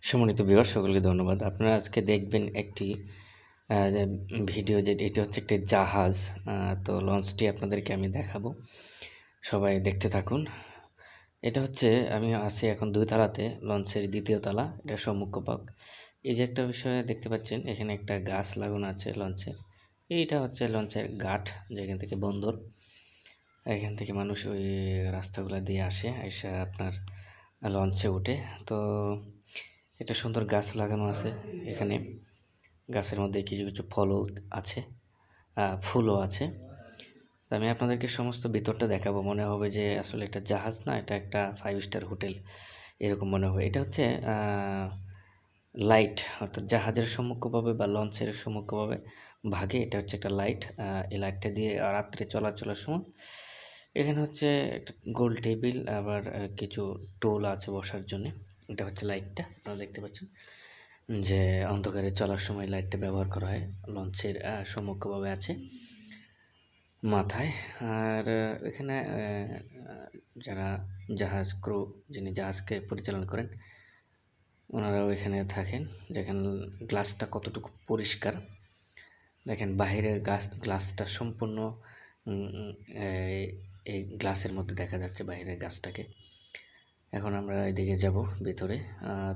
সম্মানিত ভিউয়ার সকলকে ধন্যবাদ। আপনারা আজকে দেখবেন একটি যে ভিডিও এটি হচ্ছে একটি জাহাজ। তো লঞ্চটি আপনাদেরকে আমি দেখাবো। সবাই দেখতে থাকুন। এটা হচ্ছে আমি আছি এখন ২ তলাতে, লঞ্চের ২য় তলা। এটা সম্মুখভাগ। এই যে একটা বিষয় দেখতে পাচ্ছেন, এখানে একটা গাছ লাগানো আছে লঞ্চে। এইটা হচ্ছে লঞ্চের ঘাট, যেখান থেকে বন্দর। এখান থেকে মানুষ ওই রাস্তাগুলা দিয়ে আসে, এসে আপনার লঞ্চে ওঠে। তো একটা সুন্দর গাছ লাগানো আছে এখানে। গাছের মধ্যে কিছু কিছু ফলও আছে, ফুলও আছে। তো আমি আপনাদেরকে সমস্ত ভিতরটা দেখাবো। মনে হবে যে আসলে এটা জাহাজ না, এটা একটা 5 স্টার হোটেল, এরকম মনে হবে। এটা হচ্ছে লাইট, অর্থাৎ জাহাজের সম্মুখভাবে বা লঞ্চের সম্মুখভাবে ভাগে এটা হচ্ছে একটা লাইট। এই লাইটটা দিয়ে রাত্রে চলাচলের সময় এখানে হচ্ছে একটা গোল টেবিল, আবার কিছু টুল আছে বসার জন্যে। এটা হচ্ছে লাইটটা, আপনারা দেখতে পাচ্ছেন যে অন্ধকারে চলার সময় লাইটটা ব্যবহার করা হয়। লঞ্চের সম্মুখভাবে আছে মাথায়। আর এখানে যারা জাহাজ ক্রু, যিনি জাহাজকে পরিচালনা করেন, ওনারাও এখানে থাকেন। যেখানে গ্লাসটা কতটুকু পরিষ্কার দেখেন, বাহিরের গ্লাসটা সম্পূর্ণ এই গ্লাসের মধ্যে দেখা যাচ্ছে বাহিরের গাছটাকে। এখন আমরা এদিকে যাব ভিতরে,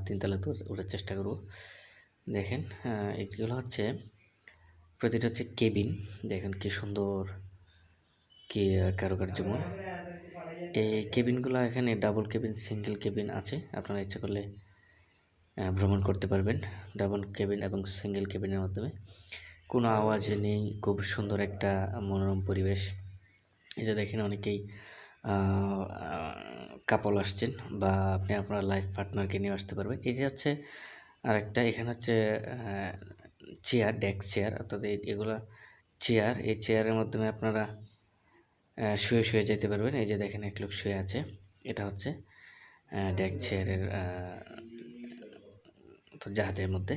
3 তলাতে ওঠার চেষ্টা করব। দেখেন এগুলো হচ্ছে প্রতিটা হচ্ছে কেবিন। দেখেন কি সুন্দর, কি কারুকার্যময় এই কেবিনগুলো। এখানে ডাবল কেবিন, সিঙ্গেল কেবিন আছে। আপনারা ইচ্ছা করলে ভ্রমণ করতে পারবেন ডাবল কেবিন এবং সিঙ্গেল কেবিনের মাধ্যমে। কোনো আওয়াজ নেই, খুব সুন্দর একটা মনোরম পরিবেশ। এই যে দেখেন অনেকেই কাপল আসছেন, বা আপনি আপনার লাইফ পার্টনারকে নিয়ে আসতে পারবেন। এটা হচ্ছে আরেকটা, এখানে হচ্ছে চেয়ার, ডেস্ক চেয়ার, অর্থাৎ এগুলো চেয়ার। এই চেয়ারের মাধ্যমে আপনারা শুয়ে শুয়ে যেতে পারবেন। এই যে দেখেন এক লোক শুয়ে আছে, এটা হচ্ছে ডেস্ক চেয়ারের তো জাহাজের মধ্যে।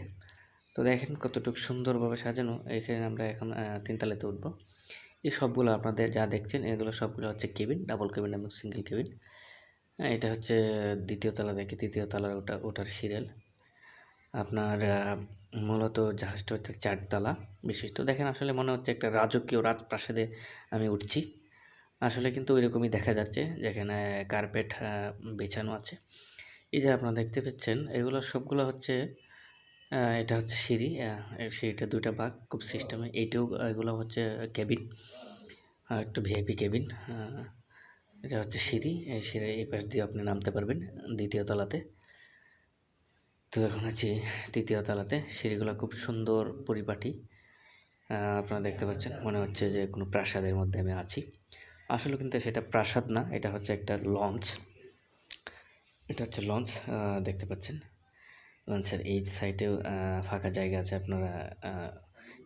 তো দেখেন কতটুকু সুন্দরভাবে সাজানো। এখানে আমরা এখন 3 তলাতে উঠবো। এই সবগুলো আপনাদের যা দেখছেন এগুলো সবগুলো হচ্ছে কেবিন, ডাবল কেবিন এবং সিঙ্গেল কেবিন। এটা হচ্ছে 2য় তলা থেকে 3য় তলার ওঠার সিরিয়াল। আপনার মূলত জাহাজটা হচ্ছে 4 তলা বিশিষ্ট। দেখেন আসলে মনে হচ্ছে একটা রাজকীয় রাজপ্রাসাদে আমি উঠছি। আসলে কিন্তু ওইরকমই দেখা যাচ্ছে, যেখানে কার্পেট বিছানো আছে। এই যে আপনারা দেখতে পাচ্ছেন, এগুলো সবগুলো হচ্ছে এটা হচ্ছে সিঁড়ি। সিঁড়িটা 2টা ভাগ খুব সিস্টেমে। এগুলো হচ্ছে কেবিন, একটু ভিআইপি কেবিন। এটা হচ্ছে সিঁড়ি। এই সিঁড়ির এই পাশ দিয়ে আপনি নামতে পারবেন 2য় তলাতে। তো এখন আছি 3য় তলাতে। সিঁড়িগুলো খুব সুন্দর পরিপাটি। আপনারা দেখতে পাচ্ছেন, মনে হচ্ছে যে কোনো প্রাসাদের মধ্যে আমি আছি। আসলে কিন্তু সেটা প্রাসাদ না, এটা হচ্ছে একটা লঞ্চ। এটা হচ্ছে লঞ্চ, দেখতে পাচ্ছেন। লঞ্চের এই সাইডেও ফাঁকা জায়গা আছে, আপনারা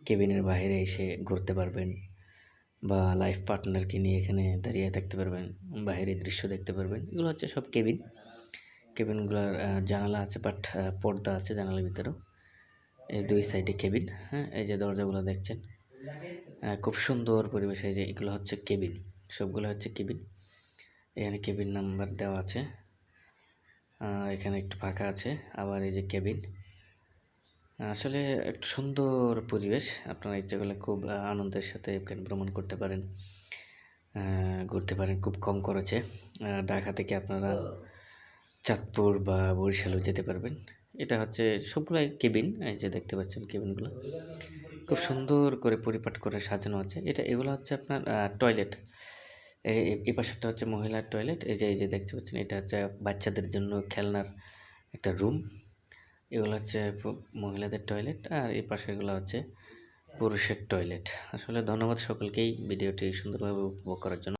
কেবিনের বাইরে এসে ঘুরতে পারবেন, বা লাইফ পার্টনারকে নিয়ে এখানে দাঁড়িয়ে থাকতে পারবেন, বাইরের দৃশ্য দেখতে পারবেন। এগুলো হচ্ছে সব কেবিন। কেবিনগুলোর জানালা আছে, বাট পর্দা আছে জানালার ভিতরেও। এই 2 সাইডে কেবিন। হ্যাঁ, এই যে দরজাগুলো দেখছেন, খুব সুন্দর পরিবেশ। এই যে এগুলো হচ্ছে কেবিন, সবগুলো হচ্ছে কেবিন। এখানে কেবিন নাম্বার দেওয়া আছে। এখানে একটু ফাঁকা আছে, আবার এই যে কেবিন। আসলে একটা সুন্দর পরিবেশ। আপনারা ইচ্ছা করলে খুব আনন্দের সাথে এখানে ভ্রমণ করতে পারেন, ঘুরতে পারেন খুব কম খরচে। ঢাকা থেকে আপনারা চাঁদপুর বা বরিশালেও যেতে পারবেন। এটা হচ্ছে সবগুলাই কেবিন। এই যে দেখতে পাচ্ছেন কেবিনগুলো খুব সুন্দর করে পরিপাট করে সাজানো আছে। এগুলো হচ্ছে আপনার টয়লেট। এই পাশেরটা হচ্ছে মহিলার টয়লেট। এই যে দেখতে পাচ্ছেন, এটা হচ্ছে বাচ্চাদের জন্য খেলনার একটা রুম। এগুলো হচ্ছে মহিলাদের টয়লেট, আর এই পাশেরগুলো হচ্ছে পুরুষের টয়লেট। আসলে ধন্যবাদ সকলকেই ভিডিওটি সুন্দরভাবে উপভোগ করার জন্য।